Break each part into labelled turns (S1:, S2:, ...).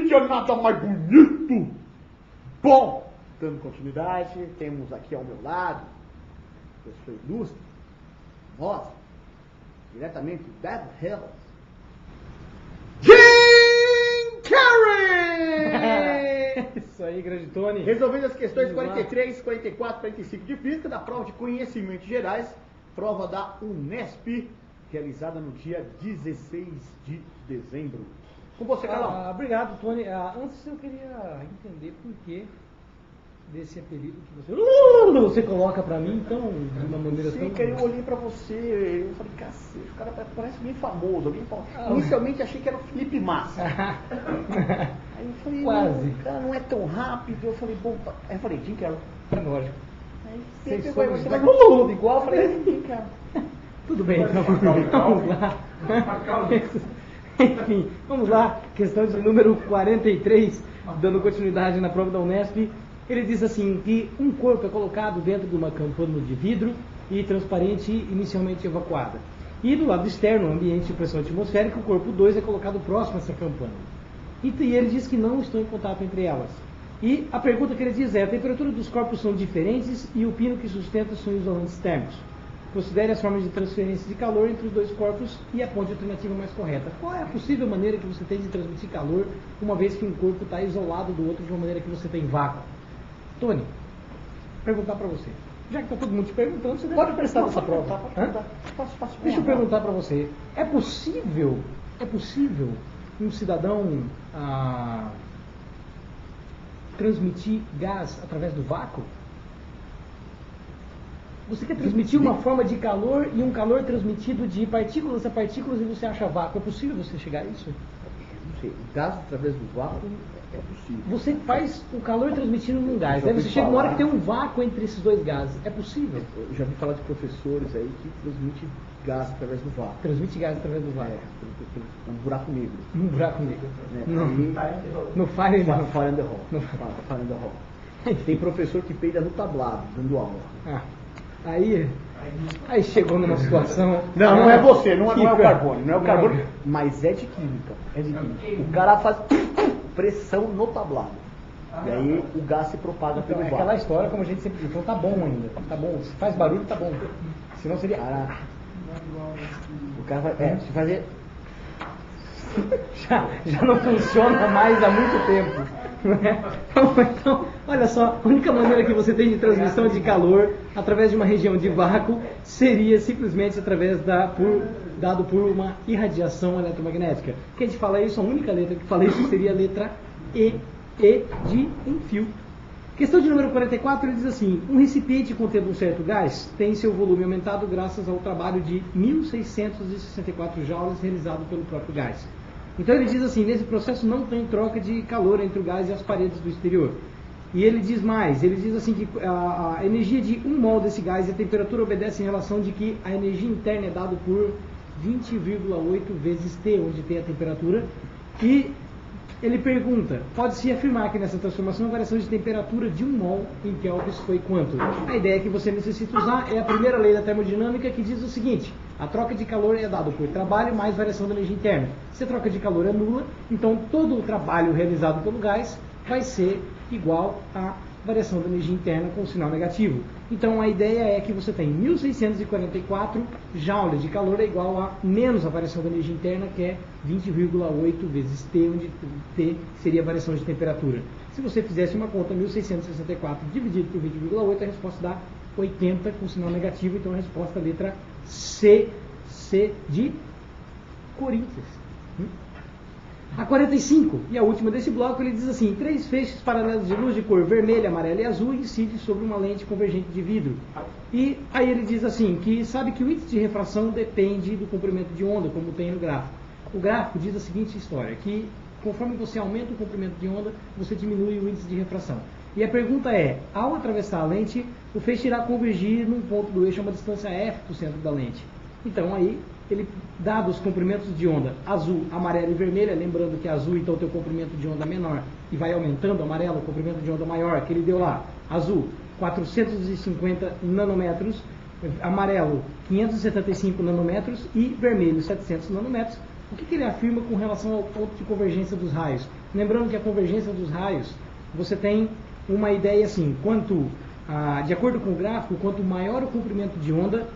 S1: tinha nada mais bonito. Bom, dando continuidade, temos aqui ao meu lado, pessoa ilustre, nós, diretamente do Beverly Hills, Jim Carrey!
S2: Isso aí, grande Tony.
S1: Resolvendo as questões 43, 44, 45 de física da prova de conhecimentos gerais, prova da Unesp, realizada no dia 16 de dezembro. Com você, Carlão.
S2: Obrigado, Tony. Antes eu queria entender por que desse apelido que você coloca pra mim, então, de uma maneira
S1: Sim,
S2: tão...
S1: cara, eu olhei pra você, eu falei, cacete, o cara parece bem famoso. Alguém falou. Inicialmente achei que era o Felipe Massa. Aí eu falei,
S2: quase.
S1: O cara não é tão rápido. Eu falei, bom, aí eu falei, Jim Carrey.
S2: É lógico.
S1: Aí
S2: Vocês
S1: você vai
S2: somos
S1: igual, eu falei, Jim Carrey.
S2: Tudo bem, então, vamos lá. Enfim, vamos lá. Questão de número 43, dando continuidade na prova da Unesp. Ele diz assim, que um corpo é colocado dentro de uma campana de vidro e transparente inicialmente evacuada. E do lado externo, ambiente de pressão atmosférica, o corpo 2 é colocado próximo a essa campana. E ele diz que não estão em contato entre elas. E a pergunta que ele diz é, a temperatura dos corpos são diferentes e o pino que sustenta são isolantes térmicos. Considere as formas de transferência de calor entre os dois corpos e a ponte alternativa mais correta. Qual é a possível maneira que você tem de transmitir calor, uma vez que um corpo está isolado do outro de uma maneira que você tem vácuo? Tony, perguntar para você. Já que está todo mundo te perguntando, você pode prestar essa prova. Deixa eu perguntar para você. É possível um cidadão transmitir gás através do vácuo? Você quer transmitir uma forma de calor e um calor transmitido de partículas a partículas e você acha vácuo. É possível você chegar a isso?
S1: Não sei, o gás através do vácuo é possível.
S2: Você faz o calor transmitindo num gás. Aí você chega uma hora que tem um vácuo entre esses dois gases. É possível?
S1: Eu já vi falar de professores aí que transmitem gás através do vácuo.
S2: Transmite gás através do vácuo.
S1: Um buraco negro.
S2: Um buraco negro. No
S1: Fire
S2: Fire
S1: and the Hall. Tem professor que peida no tablado, dando aula.
S2: Aí chegou numa situação...
S1: Não é você, não é o carbono. Não é o carbono, mas é de química. O cara faz pressão no tablado. E aí o gás se propaga pelo vácuo.
S2: É aquela história, como a gente sempre diz, então tá bom ainda. Tá bom, se faz barulho, tá bom. Senão seria... O cara vai... se fazer... já não funciona mais há muito tempo. Então, olha só, a única maneira que você tem de transmissão de calor através de uma região de vácuo seria simplesmente através dado por uma irradiação eletromagnética. Que a gente fala isso, a única letra que fala isso seria a letra E de enfio. Questão de número 44, ele diz assim, um recipiente contendo um certo gás tem seu volume aumentado graças ao trabalho de 1.664 joules realizado pelo próprio gás. Então ele diz assim, nesse processo não tem troca de calor entre o gás e as paredes do exterior. E ele diz mais, ele diz assim que a energia de 1 mol desse gás e a temperatura obedecem em relação de que a energia interna é dada por 20,8 vezes T, onde tem a temperatura. E ele pergunta, pode-se afirmar que nessa transformação a variação de temperatura de 1 mol em kelvins foi quanto? A ideia que você necessita usar é a primeira lei da termodinâmica que diz o seguinte, a troca de calor é dada por trabalho mais variação da energia interna. Se a troca de calor é nula, então todo o trabalho realizado pelo gás vai ser igual à variação da energia interna com sinal negativo. Então a ideia é que você tem 1644 joules de calor é igual a menos a variação da energia interna, que é 20,8 vezes T, onde T seria a variação de temperatura. Se você fizesse uma conta, 1664 dividido por 20,8, a resposta dá 80 com sinal negativo, então a resposta é a letra C de Corinthians. A 45, e a última desse bloco, ele diz assim, 3 feixes paralelos de luz de cor vermelha, amarela e azul incidem sobre uma lente convergente de vidro. E aí ele diz assim, que sabe que o índice de refração depende do comprimento de onda, como tem no gráfico. O gráfico diz a seguinte história, que conforme você aumenta o comprimento de onda, você diminui o índice de refração. E a pergunta é, ao atravessar a lente, o feixe irá convergir num ponto do eixo a uma distância f do centro da lente. Então aí, ele, dado os comprimentos de onda azul, amarela e vermelha, lembrando que azul então tem o comprimento de onda menor e vai aumentando, amarelo, o comprimento de onda maior, que ele deu lá, azul, 450 nanômetros, amarelo, 575 nanômetros e vermelho, 700 nanômetros, O que ele afirma com relação ao ponto de convergência dos raios? Lembrando que a convergência dos raios, você tem uma ideia assim, de acordo com o gráfico, quanto maior o comprimento de onda,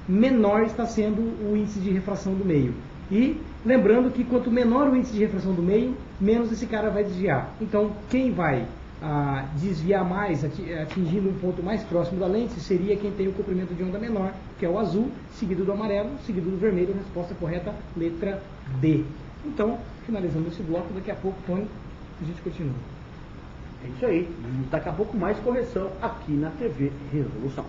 S2: menor está sendo o índice de refração do meio. E lembrando que quanto menor o índice de refração do meio, menos esse cara vai desviar. Então, quem vai desviar mais, atingindo um ponto mais próximo da lente, seria quem tem o comprimento de onda menor, que é o azul, seguido do amarelo, seguido do vermelho. Resposta correta, letra D. Então, finalizando esse bloco, daqui a pouco, Tony, a gente continua.
S1: É isso aí. Daqui a pouco mais correção aqui na TV Revolução.